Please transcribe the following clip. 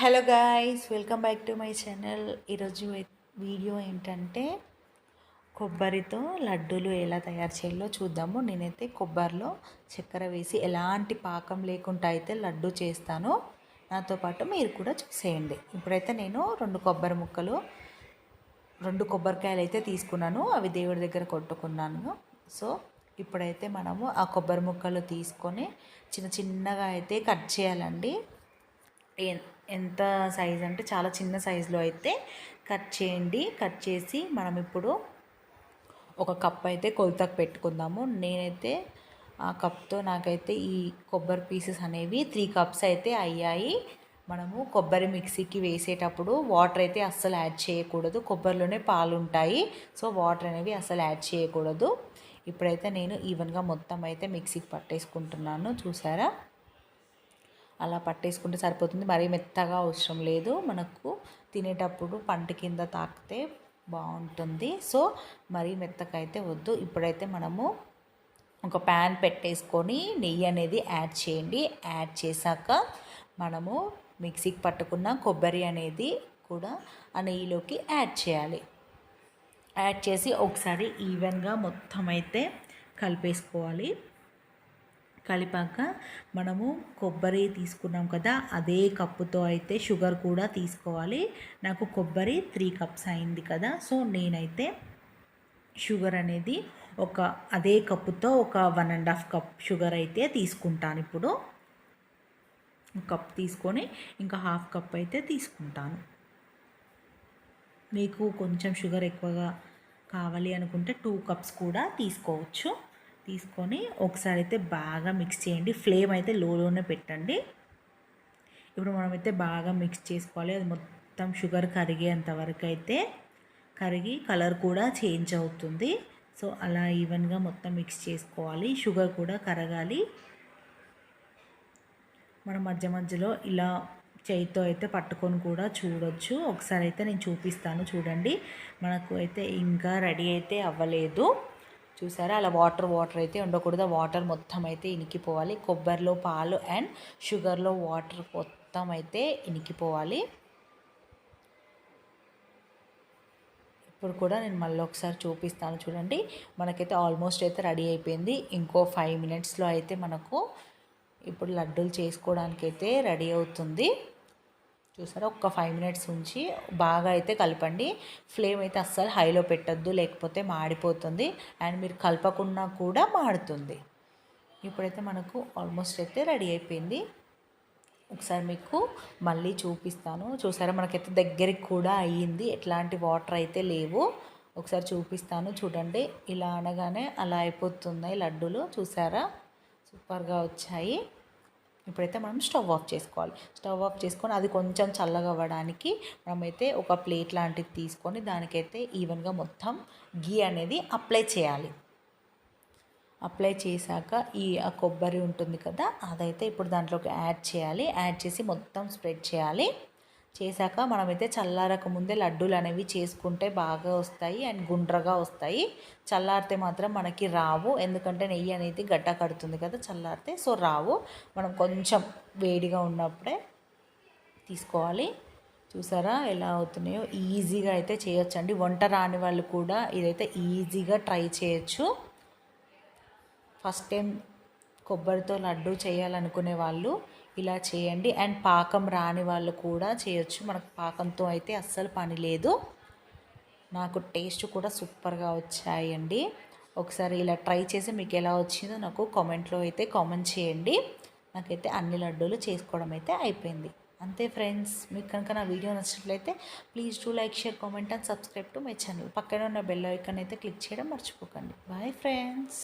Hello guys, welcome back to my channel. ఈరోజు video ఏంటంటే కొబ్బరితో లడ్డూలు ఎలా తయారు చేయాలో చూద్దాము. నేనైతే కొబ్బరిలో చక్కెర వేసి ఎలాంటి పాకం లేకుండా అయితే లడ్డు చేస్తాను. నాతో పాటు మీరు కూడా చూసేయండి. ఇప్పుడైతే నేను రెండు కొబ్బరికాయలు అయితే తీసుకున్నాను. అవి దేవుడి దగ్గర కొట్టుకున్నాను. సో ఇప్పుడైతే మనము ఆ కొబ్బరి ముక్కలు తీసుకొని చిన్న చిన్నగా అయితే కట్ చేయాలండి. ఎంత సైజ్ అంటే చాలా చిన్న సైజులో అయితే కట్ చేయండి. కట్ చేసి మనం ఇప్పుడు ఒక కప్ అయితే కొలతకు పెట్టుకుందాము. నేనైతే ఆ కప్తో నాకైతే ఈ కొబ్బరి పీసెస్ అనేవి 3 కప్స్ అయితే అయ్యాయి. మనము కొబ్బరి మిక్సీకి వేసేటప్పుడు వాటర్ అయితే అస్సలు యాడ్ చేయకూడదు. కొబ్బరిలోనే పాలు ఉంటాయి. సో వాటర్ అనేవి అస్సలు యాడ్ చేయకూడదు. ఇప్పుడైతే నేను ఈవెన్గా మొత్తం అయితే మిక్సీకి పట్టేసుకుంటున్నాను. చూసారా, అలా పట్టేసుకుంటే సరిపోతుంది. మరీ మెత్తగా అవసరం లేదు. మనకు తినేటప్పుడు పంట కింద తాకితే బాగుంటుంది. సో మరీ మెత్తగా అయితే వద్దు. ఇప్పుడైతే మనము ఒక ప్యాన్ పెట్టేసుకొని నెయ్యి అనేది యాడ్ చేయండి. యాడ్ చేశాక మనము మిక్సీకి పట్టుకున్న కొబ్బరి అనేది కూడా ఆ నెయ్యిలోకి యాడ్ చేయాలి. యాడ్ చేసి ఒకసారి ఈవెన్గా మొత్తం అయితే కలిపేసుకోవాలి. కలిపాక మనము కొబ్బరి తీసుకున్నాం కదా, అదే కప్పుతో అయితే షుగర్ కూడా తీసుకోవాలి. నాకు కొబ్బరి 3 కప్స్ అయింది కదా, సో నేనైతే షుగర్ అనేది అదే కప్పుతో ఒక 1.5 కప్ షుగర్ అయితే తీసుకుంటాను. ఇప్పుడు కప్ తీసుకొని ఇంకా 1/2 కప్ అయితే తీసుకుంటాను. మీకు కొంచెం షుగర్ ఎక్కువగా కావాలి అనుకుంటే 2 కప్స్ కూడా తీసుకోవచ్చు. తీసుకొని ఒకసారి అయితే బాగా మిక్స్ చేయండి. ఫ్లేమ్ అయితే లోనే పెట్టండి. ఇప్పుడు మనమైతే బాగా మిక్స్ చేసుకోవాలి. అది మొత్తం షుగర్ కరిగేంత వరకు అయితే కరిగి కలర్ కూడా చేంజ్ అవుతుంది. సో అలా ఈవెన్గా మొత్తం మిక్స్ చేసుకోవాలి. షుగర్ కూడా కరగాలి. మనం మధ్య మధ్యలో ఇలా చేయితో అయితే పట్టుకొని కూడా చూడొచ్చు. ఒకసారి అయితే నేను చూపిస్తాను, చూడండి. మనకు అయితే ఇంకా రెడీ అయితే అవ్వలేదు. చూసారా, అలా వాటర్ అయితే ఉండకూడదు. వాటర్ మొత్తం అయితే ఇనికిపోవాలి. కొబ్బరిలో పాలు అండ్ షుగర్లో వాటర్ మొత్తం అయితే ఇనికిపోవాలి. ఇప్పుడు కూడా నేను మళ్ళీ ఒకసారి చూపిస్తాను, చూడండి. మనకైతే ఆల్మోస్ట్ అయితే రెడీ అయిపోయింది. ఇంకో 5 మినిట్స్లో అయితే మనకు ఇప్పుడు లడ్డూలు చేసుకోవడానికి అయితే రెడీ అవుతుంది. చూసారా, ఒక 5 మినిట్స్ ఉంచి బాగా అయితే కలపండి. ఫ్లేమ్ అయితే అస్సలు హైలో పెట్టద్దు, లేకపోతే మాడిపోతుంది. అండ్ మీరు కలపకుండా కూడా మాడుతుంది. ఇప్పుడైతే మనకు ఆల్మోస్ట్ అయితే రెడీ అయిపోయింది. ఒకసారి మీకు మళ్ళీ చూపిస్తాను. చూసారా, మనకైతే దగ్గరికి కూడా అయ్యింది. ఎట్లాంటి వాటర్ అయితే లేవు. ఒకసారి చూపిస్తాను, చూడండి. ఇలా అనగానే అలా అయిపోతున్నాయి లడ్డూలు. చూసారా, సూపర్గా వచ్చాయి. ఇప్పుడైతే మనం స్టవ్ ఆఫ్ చేసుకోవాలి. స్టవ్ ఆఫ్ చేసుకొని అది కొంచెం చల్లగా అవ్వడానికి మనమైతే ఒక ప్లేట్ లాంటిది తీసుకొని దానికైతే ఈవెన్గా మొత్తం గీ అనేది అప్లై చేయాలి. అప్లై చేశాక ఆ కొబ్బరి ఉంటుంది కదా, అదైతే ఇప్పుడు దాంట్లోకి యాడ్ చేయాలి. యాడ్ చేసి మొత్తం స్ప్రెడ్ చేయాలి. చేశాక మనమైతే చల్లారక ముందే లడ్డూలు అనేవి చేసుకుంటే బాగా వస్తాయి అండ్ గుండ్రగా వస్తాయి. చల్లారితే మాత్రం మనకి రావు, ఎందుకంటే నెయ్యి అనేది గడ్డ కడుతుంది కదా చల్లారితే. సో రావు. మనం కొంచెం వేడిగా ఉన్నప్పుడే తీసుకోవాలి. చూసారా ఎలా అవుతున్నాయో. ఈజీగా అయితే చేయొచ్చండి. వంట రాని వాళ్ళు కూడా ఇదైతే ఈజీగా ట్రై చేయొచ్చు. ఫస్ట్ టైం కొబ్బరితో లడ్డు చేయాలనుకునే వాళ్ళు ఇలా చేయండి. అండ్ పాకం రాని వాళ్ళు కూడా చేయొచ్చు. మనకు పాకంతో అయితే అస్సలు పని లేదు. నాకు టేస్ట్ కూడా సూపర్గా వచ్చాయండి. ఒకసారి ఇలా ట్రై చేసి మీకు ఎలా వచ్చిందో నాకు కామెంట్లో అయితే కామెంట్ చేయండి. నాకైతే అన్ని లడ్డూలు చేసుకోవడం అయితే అయిపోయింది. అంతే ఫ్రెండ్స్. మీకు కనుక నా వీడియో నచ్చినట్లయితే please do like, share, comment and subscribe to my channel. పక్కన ఉన్న బెల్ ఐకాన్ అయితే క్లిక్ చేయడం మర్చిపోకండి. Bye friends.